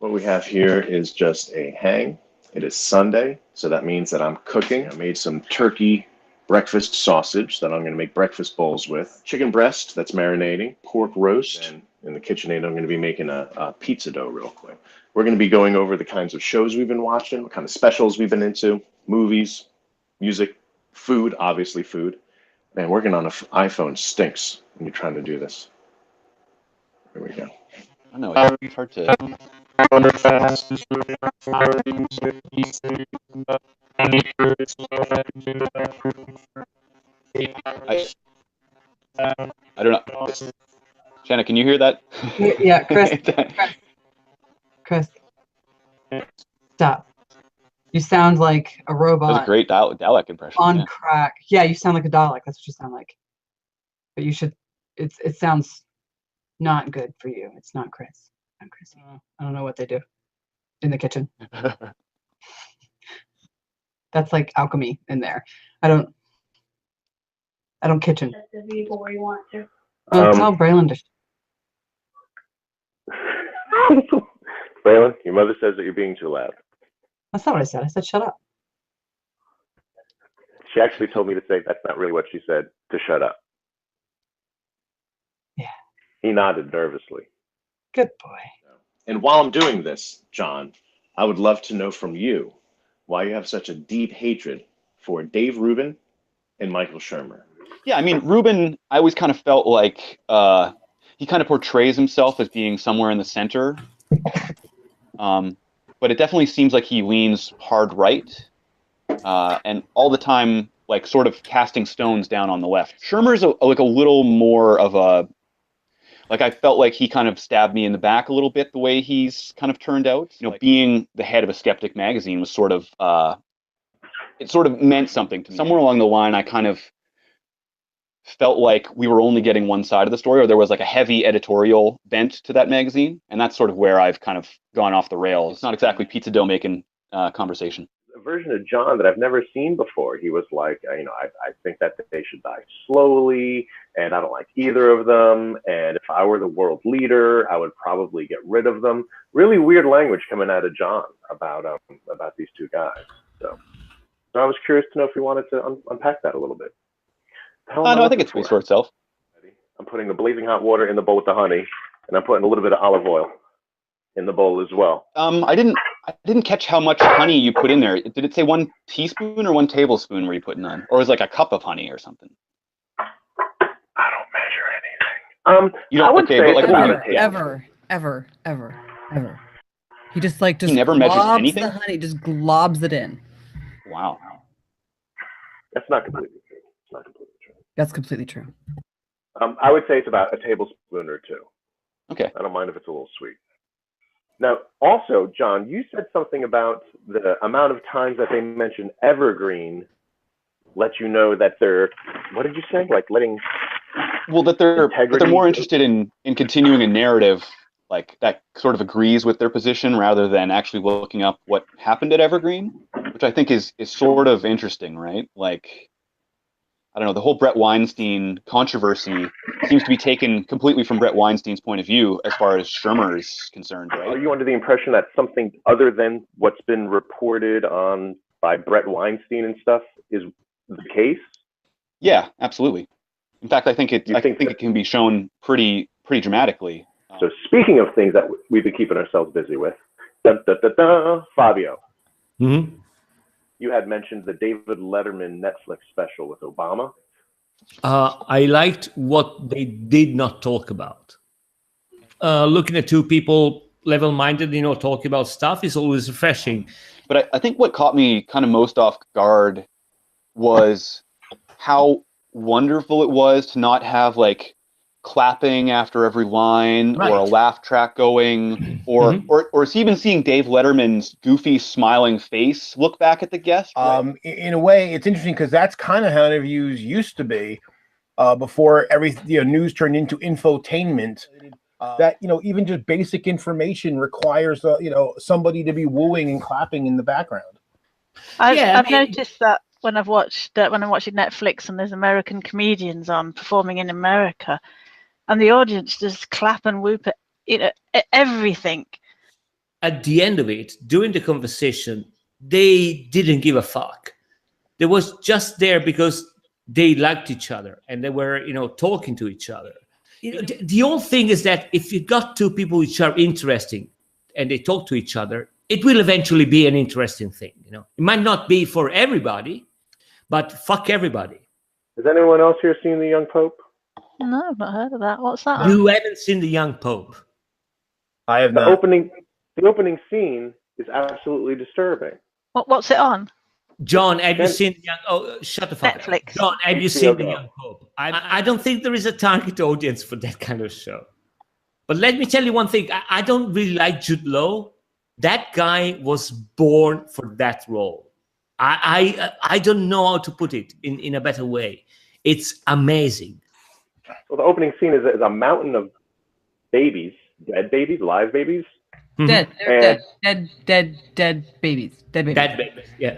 What we have here is just a hang. It is Sunday, so that means that I'm cooking. I made some turkey breakfast sausage that I'm going to make breakfast bowls with. Chicken breast that's marinating, pork roast, and in the KitchenAid I'm going to be making a pizza dough real quick. We're going to be going over the kinds of shows we've been watching, what kind of specials we've been into, movies, music, food, obviously food. Man, working on an iPhone stinks when you're trying to do this. Here we go. I know, it's hard to... I don't know. Shanna, can you hear that? Yeah, Chris, stop. You sound like a robot. That was a great Dalek impression. On crack. Yeah, you sound like a Dalek. That's what you sound like. But you should. It sounds not good for you. It's not Chris. Not Chris. I don't know what they do in the kitchen. That's like alchemy in there. I don't kitchen. That's the vehicle where you want to. Tell Braylon to. Braylon, your mother says that you're being too loud. That's not what I said. I said shut up. She actually told me to say that's not really what she said, to shut up. Yeah. He nodded nervously. Good boy. And while I'm doing this, John, I would love to know from you why you have such a deep hatred for Dave Rubin and Michael Shermer. Yeah, I mean, Rubin, I always kind of felt like he kind of portrays himself as being somewhere in the center. But it definitely seems like he leans hard right, and all the time, like, sort of casting stones down on the left. Shermer's like a little more of a, like, I felt like he kind of stabbed me in the back a little bit the way he's kind of turned out. You know, being the head of a Skeptic magazine was sort of, it sort of meant something to me. Somewhere along the line, I kind of felt like we were only getting one side of the story, or there was like a heavy editorial bent to that magazine, and that's sort of where I've kind of gone off the rails. It's not exactly pizza dough making conversation. A version of John that I've never seen before. He was like, I think that they should die slowly, and I don't like either of them, and if I were the world leader, I would probably get rid of them. Really weird language coming out of John about these two guys. So I was curious to know if you wanted to unpack that a little bit. No, I think it speaks for itself. I'm putting the blazing hot water in the bowl with the honey, and I'm putting a little bit of olive oil in the bowl as well. I didn't catch how much honey you put in there. Did it say 1 teaspoon or 1 tablespoon were you putting on? Or was it like a cup of honey or something? I don't measure anything. You don't, okay, but like ever. He just he never measures globs anything? the honey, just globs it in. Wow. That's not completely true. It's not completely true. That's completely true. I would say it's about a tablespoon or 2. Okay. I don't mind if it's a little sweet. Now, also, John, you said something about the amount of times that they mention Evergreen let you know that they're, what did you say? Like letting... Well, that they're more interested in continuing a narrative like that sort of agrees with their position rather than actually looking up what happened at Evergreen, which I think is sort of interesting, right? Like, I don't know, the whole Brett Weinstein controversy seems to be taken completely from Brett Weinstein's point of view as far as Shermer is concerned, right? Are you under the impression that something other than what's been reported on by Brett Weinstein and stuff is the case? Yeah, absolutely. In fact, I think it can be shown pretty dramatically. So speaking of things that we've been keeping ourselves busy with, Fabio. Mm-hmm. You had mentioned the David Letterman Netflix special with Obama. I liked what they did not talk about. Looking at two people level-minded, talking about stuff is always refreshing. But I think what caught me kind of most off guard was how wonderful it was to not have like clapping after every line, right, or a laugh track going, or even seeing Dave Letterman's goofy smiling face look back at the guest. Right? In a way, it's interesting because that's kind of how interviews used to be before news turned into infotainment. That even just basic information requires somebody to be wooing and clapping in the background. I've noticed that when I'm watching Netflix and there's American comedians on performing in America, and the audience just clap and whoop at everything. at the end of it, during the conversation, they didn't give a fuck. They was just there because they liked each other and they were, talking to each other. The whole thing is that if you got two people which are interesting and they talk to each other, it will eventually be an interesting thing. It might not be for everybody, but fuck everybody. Has anyone else here seen The Young Pope? No, I've not heard of that. What's that? You haven't seen The Young Pope. I have The not. opening scene is absolutely disturbing. What's it on? John, have you seen The Young? Oh, shut the fuck up. Netflix. John, have you seen The Young Pope? I don't think there is a target audience for that kind of show. But let me tell you one thing. I don't really like Jude Law. That guy was born for that role. I don't know how to put it in a better way. It's amazing. Well, the opening scene is a mountain of babies, dead babies, live babies. Dead. They're dead babies. Dead babies. Dead babies, yeah.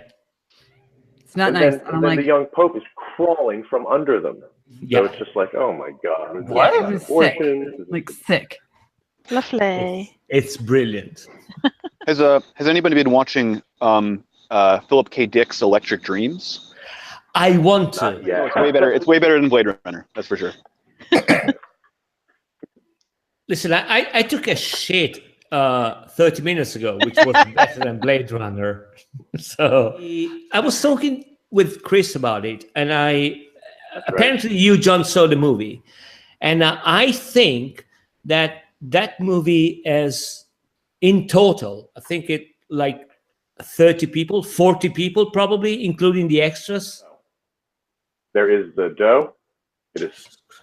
It's not And nice. then, and then the young Pope is crawling from under them. Yeah. So it's just like, oh my God. Yeah, it was sick. Abortion. Like sick. Lovely. It's brilliant. Has anybody been watching Philip K. Dick's Electric Dreams? I want to. Not yet. It's way better. It's way better than Blade Runner. That's for sure. Listen, I took a shit 30 minutes ago, which was better than Blade Runner. So I was talking with Chris about it, and apparently you, John, saw the movie, and I think that movie is in total, I think it like 30 people, 40 people probably, including the extras. There is the dough.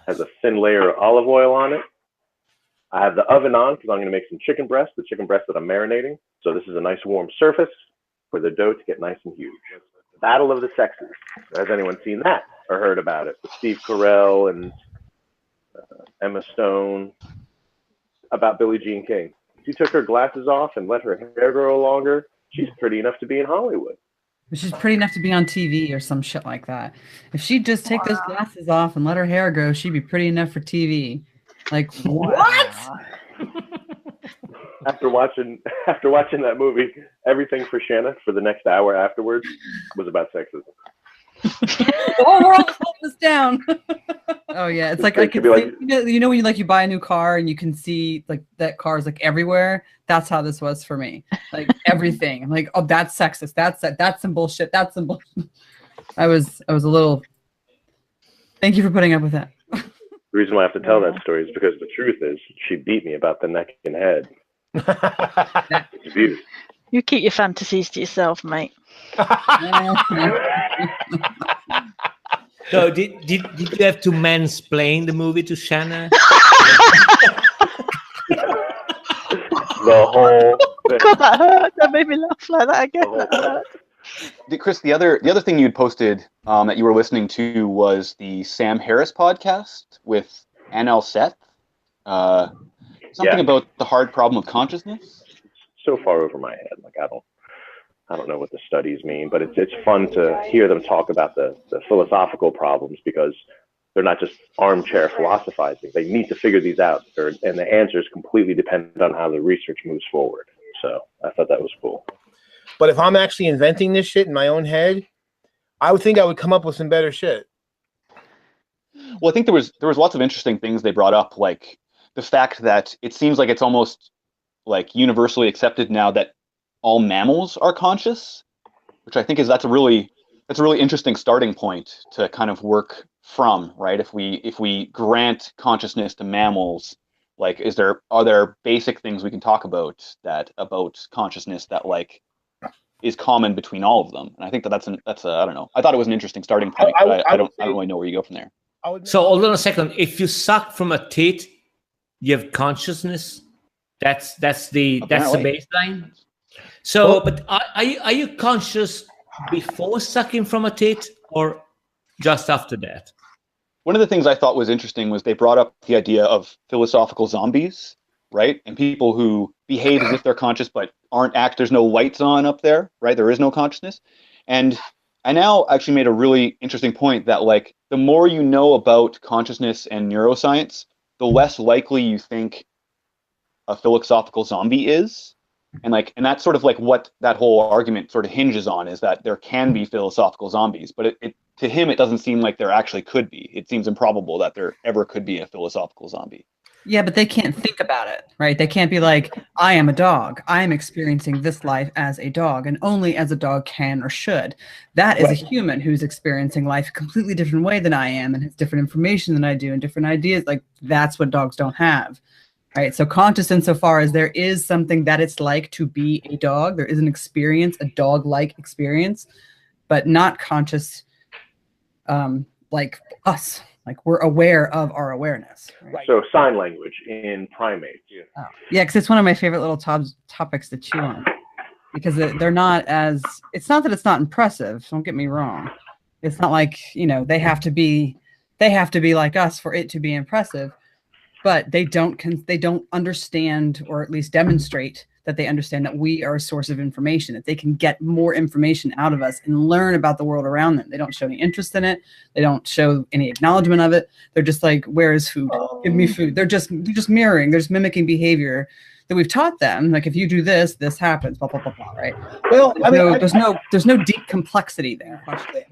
Has a thin layer of olive oil on it. I have the oven on because I'm going to make some chicken breast, the chicken breast that I'm marinating. So this is a nice warm surface for the dough to get nice and huge. Battle of the Sexes. Has anyone seen that or heard about it? With Steve Carell and Emma Stone, about Billie Jean King. She took her glasses off and let her hair grow longer. She's pretty enough to be in Hollywood. She's pretty enough to be on TV or some shit like that. If she'd just take those glasses off and let her hair grow, she'd be pretty enough for TV. Like, what? After watching that movie, everything for Shanna for the next hour afterwards was about sexism. The whole world is holding us down. Oh yeah, it's like I can see, like, you know when you buy a new car and you can see like that car's like everywhere. That's how this was for me. Like everything. I'm like, oh, that's sexist. That's some bullshit. That's some bullshit. I was a little. Thank you for putting up with that. The reason why I have to tell that story is because the truth is she beat me about the neck and head. It's abuse. You keep your fantasies to yourself, mate. So did you have to mansplain the movie to Shanna? The whole thing. God, that hurt. That made me laugh like that again. That hurt. Chris, the other thing you'd posted that you were listening to was the Sam Harris podcast with Anil Seth. Something about the hard problem of consciousness. So far over my head, like I don't know what the studies mean, but it's fun to hear them talk about the philosophical problems because they're not just armchair philosophizing. They need to figure these out, and the answers completely depend on how the research moves forward. So I thought that was cool. But if I'm actually inventing this shit in my own head, I would think I would come up with some better shit. Well, I think there was lots of interesting things they brought up, like the fact that it seems like it's almost like universally accepted now that all mammals are conscious, which I think that's a really interesting starting point to kind of work from, right? If we grant consciousness to mammals, like are there basic things we can talk about consciousness that like is common between all of them? And I think that's I don't know. I thought it was an interesting starting point, but I don't really know where you go from there. So hold on a second. If you suck from a tit, you have consciousness. That's the baseline. So, but are you conscious before sucking from a tit or just after that? One of the things I thought was interesting was they brought up the idea of philosophical zombies, right? And people who behave as if they're conscious but there's no lights on up there, right? There is no consciousness. And I now actually made a really interesting point that like the more you know about consciousness and neuroscience, the less likely you think a philosophical zombie is. And that's sort of like what that whole argument sort of hinges on, is that there can be philosophical zombies, but to him it doesn't seem like there actually could be. It seems improbable that there ever could be a philosophical zombie. Yeah, but they can't think about it, right? They can't be like, I am a dog. I am experiencing this life as a dog, and only as a dog can or should. That is a human who's experiencing life a completely different way than I am, and has different information than I do, and different ideas. Like, that's what dogs don't have, right? So conscious insofar as there is something that it's like to be a dog, there is an experience, a dog-like experience, but not conscious like us. Like, we're aware of our awareness. Right? So sign language in primates. Oh. Yeah, because it's one of my favorite little topics to chew on. Because they're not as, it's not that it's not impressive, don't get me wrong. It's not like, they have to be like us for it to be impressive, but they don't understand, or at least demonstrate that they understand that we are a source of information, that they can get more information out of us and learn about the world around them. They don't show any interest in it. They don't show any acknowledgement of it. They're just like, where is food? Give me food. They're just mirroring. There's mimicking behavior that we've taught them. Like, if you do this, this happens, blah, blah, blah, blah, right? Well, there's no deep complexity there.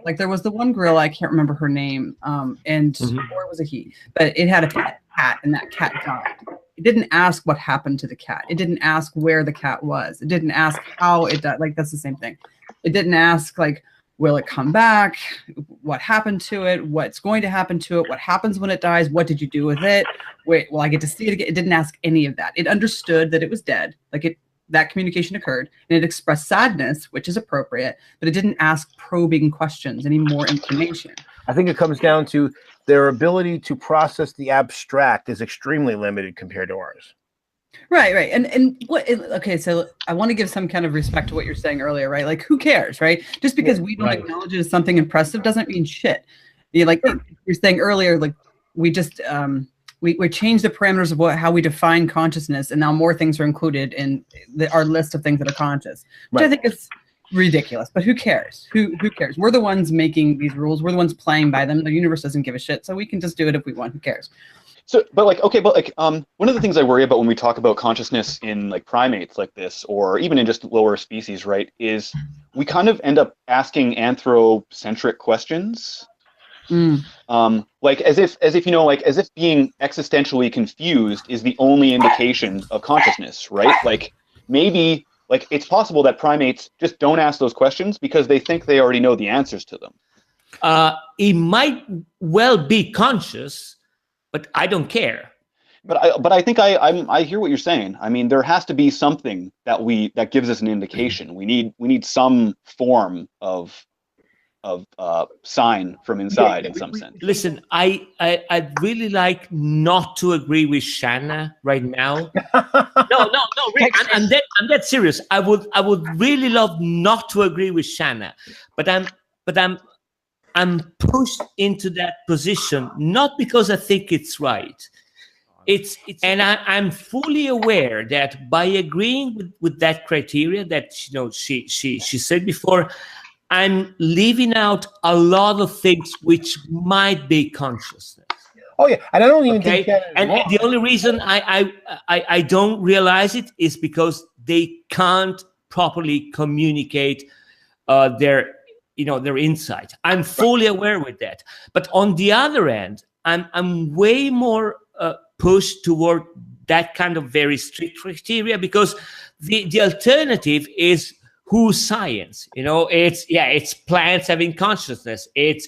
Like, there was the one gorilla, I can't remember her name, or it was a he, but it had a cat, and that cat died. It didn't ask what happened to the cat. It didn't ask where the cat was. It didn't ask how it died. Like, that's the same thing. It didn't ask, like, will it come back? What happened to it? What's going to happen to it? What happens when it dies? What did you do with it? Wait, will I get to see it again? It didn't ask any of that. It understood that it was dead. Like, that communication occurred, and it expressed sadness, which is appropriate, but it didn't ask probing questions, any more information. I think it comes down to their ability to process the abstract is extremely limited compared to ours. Right. And okay, so I want to give some kind of respect to what you're saying earlier, right? Like, who cares, right? Just because we don't acknowledge it as something impressive doesn't mean shit. Like you're saying earlier, like, we just we changed the parameters of how we define consciousness, and now more things are included in our list of things that are conscious, which I think is ridiculous. But who cares? Who cares? We're the ones making these rules. We're the ones playing by them. The universe doesn't give a shit, so we can just do it if we want. Who cares? So, but one of the things I worry about when we talk about consciousness in like primates like this, or even in just lower species, right, is we kind of end up asking anthropocentric questions. Like as if being existentially confused is the only indication of consciousness, right? Like, maybe, like, it's possible that primates just don't ask those questions because they think they already know the answers to them. It might well be conscious, but I don't care. But I think I hear what you're saying. I mean, there has to be something that gives us an indication. We need some form of sign from inside in some sense. Listen, I'd really like not to agree with Shanna right now. No, really, I'm that serious. I would really love not to agree with Shanna, but I'm pushed into that position not because I think it's right. And I'm fully aware that by agreeing with that criteria that she said before, I'm leaving out a lot of things which might be consciousness. Oh yeah, and I don't even think that. And the only reason I don't realize it is because they can't properly communicate their insight. I'm fully aware with that. But on the other end, I'm way more pushed toward that kind of very strict criteria, because the alternative is who's science. It's plants having consciousness. It's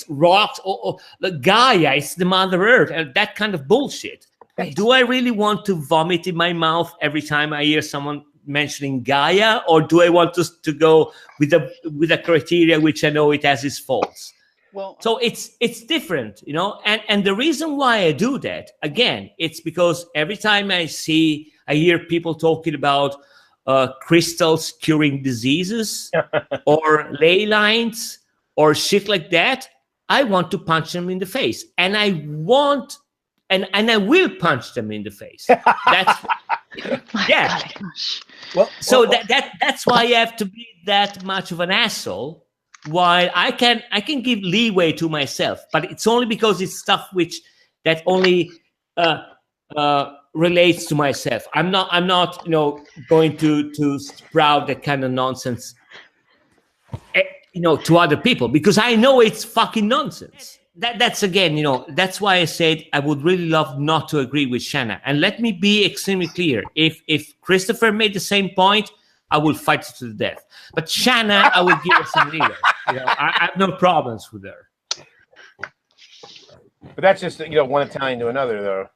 rocks. Gaia, it's the Mother Earth, and that kind of bullshit. Right. Do I really want to vomit in my mouth every time I hear someone mentioning Gaia, or do I want to go with a criteria which I know it has its faults? Well, so it's different, and the reason why I do that, again, it's because every time I hear people talking about crystals curing diseases or ley lines or shit like that, I want to punch them in the face, and I will punch them in the face. That's yeah. Well, so that's why you have to be that much of an asshole. While I can give leeway to myself, but it's only because it's stuff that only relates to myself. I'm not going to sprout that kind of nonsense to other people, because I know it's fucking nonsense. That's again, that's why I said I would really love not to agree with Shanna. And let me be extremely clear. If Christopher made the same point, I will fight to the death. But Shanna, I will give her some leeway. I have no problems with her. But that's just one Italian to another, though.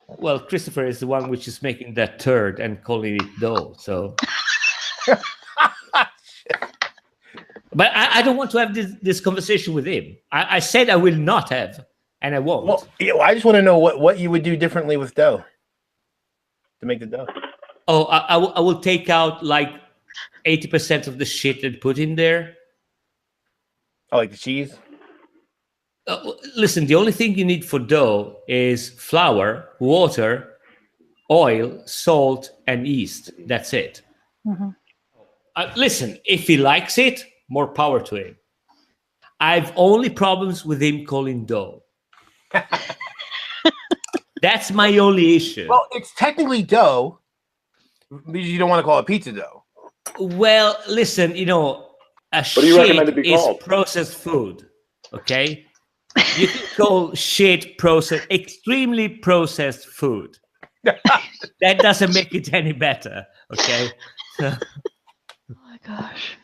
Well, Christopher is the one which is making that turd and calling it dough. So, but I don't want to have this conversation with him. I said I will not have, and I won't. Well, I just want to know what you would do differently with dough to make the dough. Oh, I will take out like 80% of the shit and put in there. Oh, like the cheese? Listen, the only thing you need for dough is flour, water, oil, salt, and yeast. That's it. Mm-hmm. Listen, if he likes it, more power to him. I've only problems with him calling dough. That's my only issue. Well, it's technically dough, because you don't want to call it pizza dough. Well, listen, a do you recommend it be shit is called? processed food, okay? You can call shit extremely processed food. That doesn't make it any better, okay? So, Oh my gosh.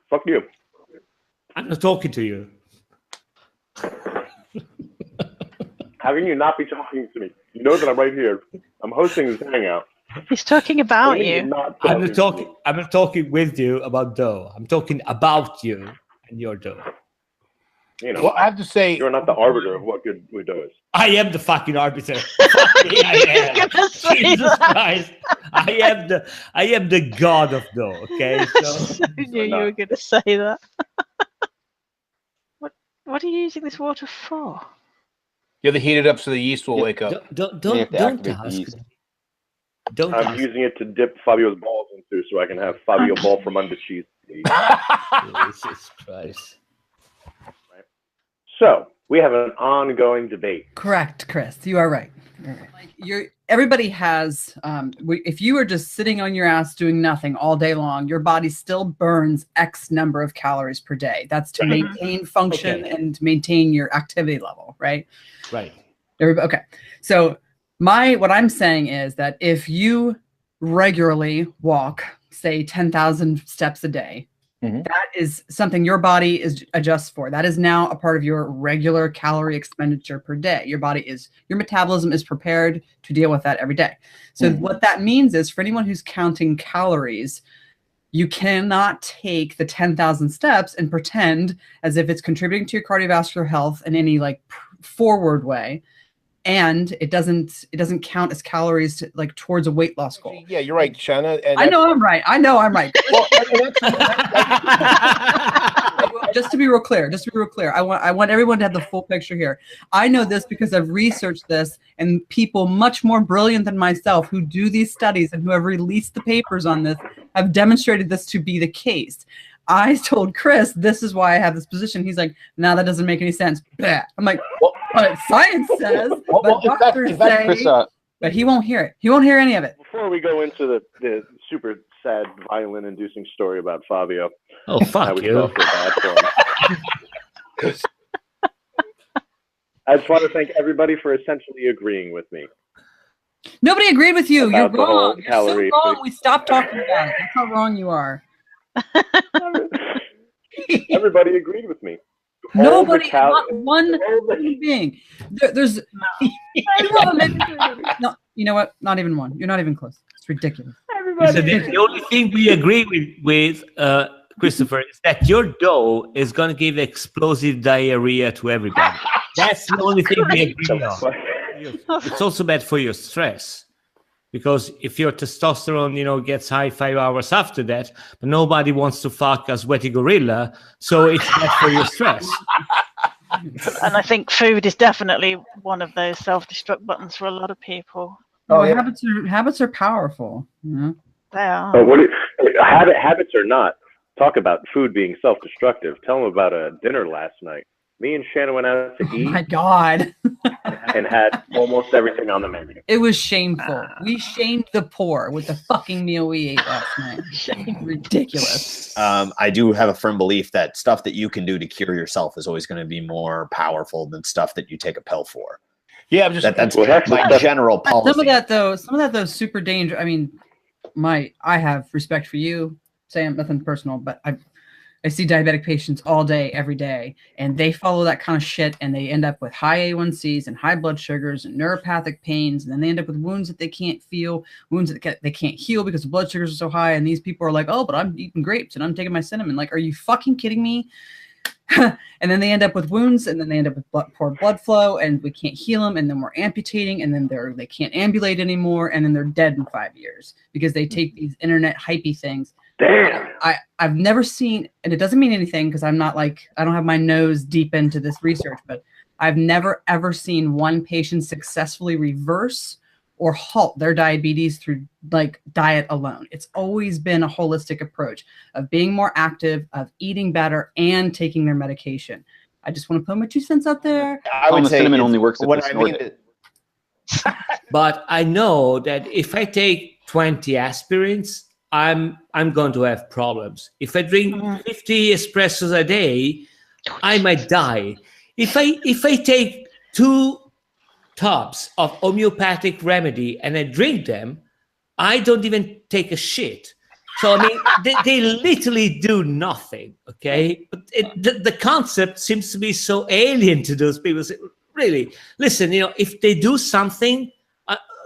Fuck you. I'm not talking to you. How can you not be talking to me? You know that I'm right here. I'm hosting this hangout. He's talking about you. I'm not talking with you about dough. I'm talking about you and your dough. Well, I have to say, you're not the arbiter of what good dough is. I am the fucking arbiter. I am. Jesus Christ. I am the god of dough, okay? So, I knew you were going to say that. What are you using this water for? you have to heat it up so the yeast will wake up. You Don't have to activate the ask. yeast. Don't I'm ask. using it to dip Fabio's balls into so I can have Fabio ball from under cheese. Jesus Christ. So we have an ongoing debate. Correct, Chris. You are right. Everybody has. If you are just sitting on your ass doing nothing all day long, your body still burns X number of calories per day. That's to maintain function and maintain your activity level, right? Right. Okay. So what I'm saying is that if you regularly walk, say 10,000 steps a day, that is something your body adjusts for. That is now a part of your regular calorie expenditure per day. Your metabolism is prepared to deal with that every day. So what that means is, for anyone who's counting calories, you cannot take the 10,000 steps and pretend as if it's contributing to your cardiovascular health in any forward way. And it doesn't count as calories towards a weight loss goal. Yeah, you're right, Shanna. And I know I'm right. Well, just to be real clear, I want everyone to have the full picture here. I know this because I've researched this, and people much more brilliant than myself who do these studies and who have released the papers on this have demonstrated this to be the case. I told Chris, this is why I have this position. He's like, no, that doesn't make any sense. Bah. I'm like, but science says, but doctors say, Chris, but he won't hear it. He won't hear any of it. Before we go into the super sad, violin-inducing story about Fabio, Oh, I fuck would you. feel bad for him. I just want to thank everybody for essentially agreeing with me. Nobody agreed with you. You're About the whole wrong. You're so calorie wrong. thing. We stopped talking about it. That's how wrong you are. Everybody agreed with me. Nobody, not one human being. There's no, you know what? Not even one. You're not even close. It's ridiculous. So the only thing we agree with Christopher, is that your dough is going to give explosive diarrhea to everybody. That's the only thing we agree on. It's also bad for your stress. Because if your testosterone, gets high 5 hours after that, but nobody wants to fuck a sweaty gorilla, so it's bad for your stress. And I think food is definitely one of those self-destruct buttons for a lot of people. Oh, yeah. Habits are powerful. They are. But habits or not, talk about food being self-destructive. Tell them about a dinner last night. Me and Shannon went out to eat. Oh my God. And and had almost everything on the menu. It was shameful. We shamed the poor with the fucking meal we ate last night. Ridiculous. I do have a firm belief that stuff that you can do to cure yourself is always going to be more powerful than stuff that you take a pill for. Yeah, I'm just That's my general policy. Some of that though is super dangerous. I mean, I have respect for you, Sam, nothing personal, but I see diabetic patients all day, every day, and they follow that kind of shit, and they end up with high A1Cs and high blood sugars and neuropathic pains, and then they end up with wounds that they can't feel, wounds that they can't heal because the blood sugars are so high, and these people are like, oh, but I'm eating grapes and I'm taking my cinnamon. Like, are you fucking kidding me? And then they end up with wounds, and then they end up with poor blood flow, and we can't heal them, and then we're amputating, and then they can't ambulate anymore, and then they're dead in 5 years because they take these internet hypey things. Damn. I've never seen, and it doesn't mean anything because I'm not like, I don't have my nose deep into this research, but I've never ever seen one patient successfully reverse or halt their diabetes through like diet alone. It's always been a holistic approach of being more active, of eating better, and taking their medication. I just want to put my 2 cents out there. I would say cinnamon only works if what it's I mean snorted. But I know that if I take 20 aspirins, I'm going to have problems. If I drink 50 espressos a day, I might die. If I take 2 tubs of homeopathic remedy and I drink them, I don't even take a shit. So I mean, they literally do nothing. Okay, but the concept seems to be so alien to those people. So really, listen, if they do something,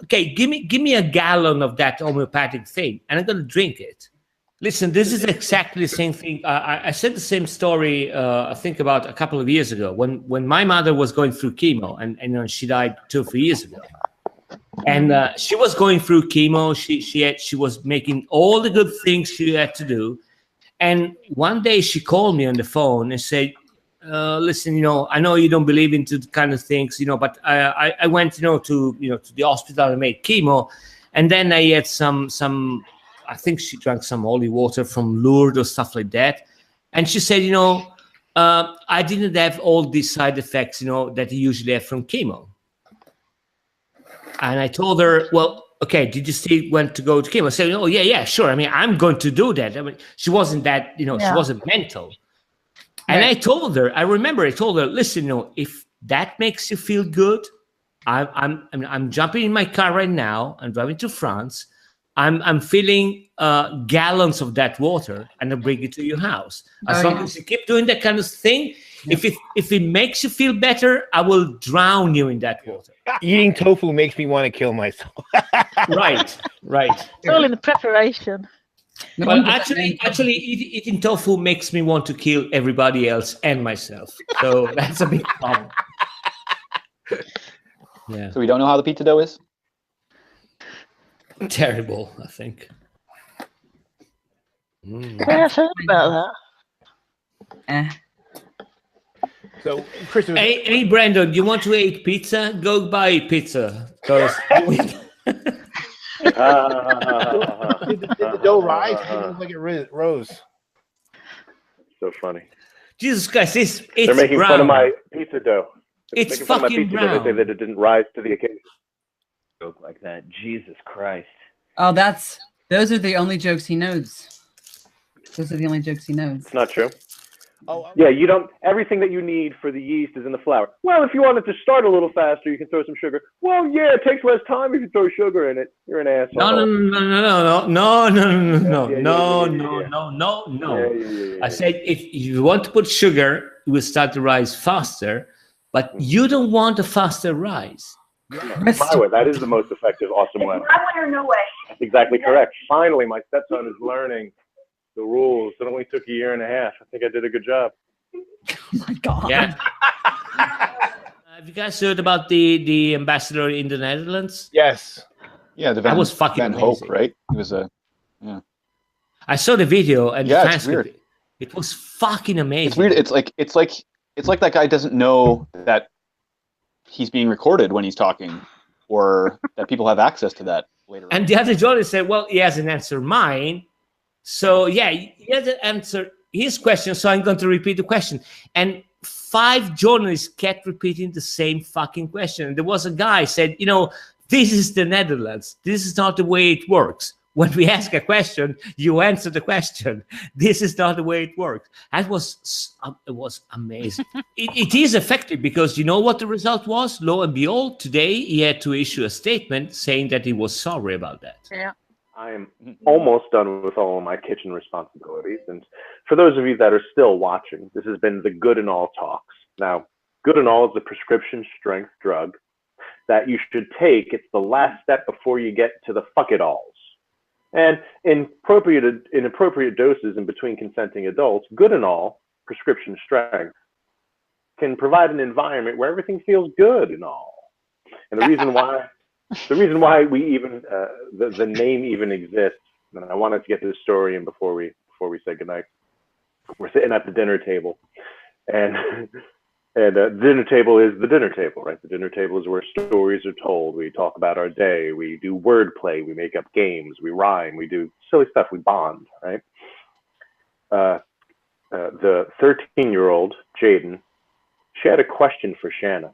okay, give me a gallon of that homeopathic thing, and I'm gonna drink it. Listen, this is exactly the same thing. I said the same story. I think about a couple of years ago when my mother was going through chemo, and she died 2 or 3 years ago. And she was going through chemo. She was making all the good things she had to do. And one day she called me on the phone and said, "Listen, I know you don't believe into the kind of things, but I went, to the hospital and made chemo, and then I had some." I think she drank some holy water from Lourdes or stuff like that. And she said, I didn't have all these side effects, that you usually have from chemo. And I told her, well, okay, did you still want to go to chemo? I said, oh, yeah, sure. I mean, I'm going to do that. I mean, she wasn't that, she wasn't mental. And I told her, I told her, listen, if that makes you feel good, I'm jumping in my car right now. I'm driving to France. I'm filling gallons of that water and I bring it to your house. As long as you keep doing that kind of thing, if it makes you feel better, I will drown you in that water. Eating tofu makes me want to kill myself. Right. It's all in the preparation. But actually, eating tofu makes me want to kill everybody else and myself. So that's a big problem. Yeah. So we don't know how the pizza dough is? Terrible, I think. Yeah, I've heard about that. So, Chris, Hey, Brandon, you want to eat pizza? Go buy pizza. Because did the dough rise? It looked like it rose. So funny. Jesus Christ, it's They're making brown. fun of my pizza dough. It's making fun of my fucking pizza dough. They say brown. that it didn't rise to the occasion. Like that. Jesus Christ. Oh, those are the only jokes he knows. Those are the only jokes he knows. It's not true. Oh, Yeah, you don't. Everything that you need for the yeast is in the flour. Well, if you want it to start a little faster, you can throw some sugar. Well, yeah, it takes less time if you throw sugar in it. You're an asshole. No. I said if you want to put sugar, it will start to rise faster, but you don't want a faster rise. My way. That is the most effective, awesome way. My way or no way. That's exactly correct. Finally, my stepson is learning the rules. It only took a year and a half. I think I did a good job. Oh my God. Yeah. Have you guys heard about the ambassador in the Netherlands? yes. Yeah, That was fucking Van Hope, amazing. right? He was a. I saw the video and Yeah, the it's transcript. weird. It was fucking amazing. It's weird. It's like that guy doesn't know that he's being recorded when he's talking, or that people have access to that later. And the other journalist said, well, he hasn't answered mine. So, yeah, he hasn't answered his question, so I'm going to repeat the question. And 5 journalists kept repeating the same fucking question. And there was a guy said, this is the Netherlands. This is not the way it works. When we ask a question, you answer the question. This is not the way it works. It was amazing. It is effective because you know what the result was? Lo and behold, today he had to issue a statement saying that he was sorry about that. Yeah. I am almost done with all of my kitchen responsibilities. And for those of you that are still watching, this has been the Goodenall Talks. Now, Goodenall is a prescription strength drug that you should take. It's the last step before you get to the fuck-it-alls. And in appropriate doses in between consenting adults, Goodenall, prescription strength, can provide an environment where everything feels good and all. And the reason why we even the name even exists, and I wanted to get this story in before we say goodnight. We're sitting at the dinner table, and the dinner table is the dinner table, right? The dinner table is where stories are told. We talk about our day. We do wordplay. We make up games. We rhyme. We do silly stuff. We bond, right? The 13-year-old Jaden, she had a question for Shanna.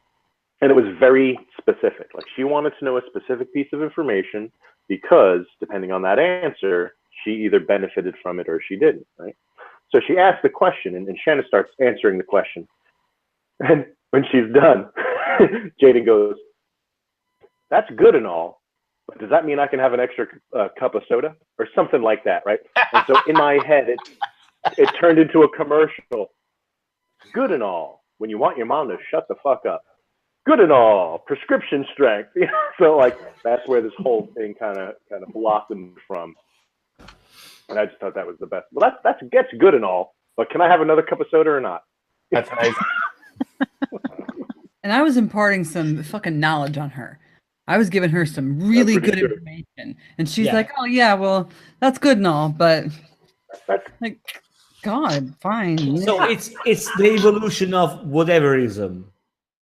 And it was very specific. Like, she wanted to know a specific piece of information because, depending on that answer, she either benefited from it or she didn't, right? So she asked the question, and Shanna starts answering the question. And when she's done, Jaden goes, "That's good and all, but does that mean I can have an extra cup of soda?" Or something like that, right? And so in my head, it turned into a commercial. Good and all, when you want your mom to shut the fuck up. Good and all, prescription strength. So like that's where this whole thing kind of blossomed from. And I just thought that was the best. Well, that's good and all, but can I have another cup of soda or not? That's nice. And I was imparting some fucking knowledge on her. I was giving her some really good true. information, and she's like, "Oh yeah, well that's good and all, but like, God, fine." So it's the evolution of whateverism.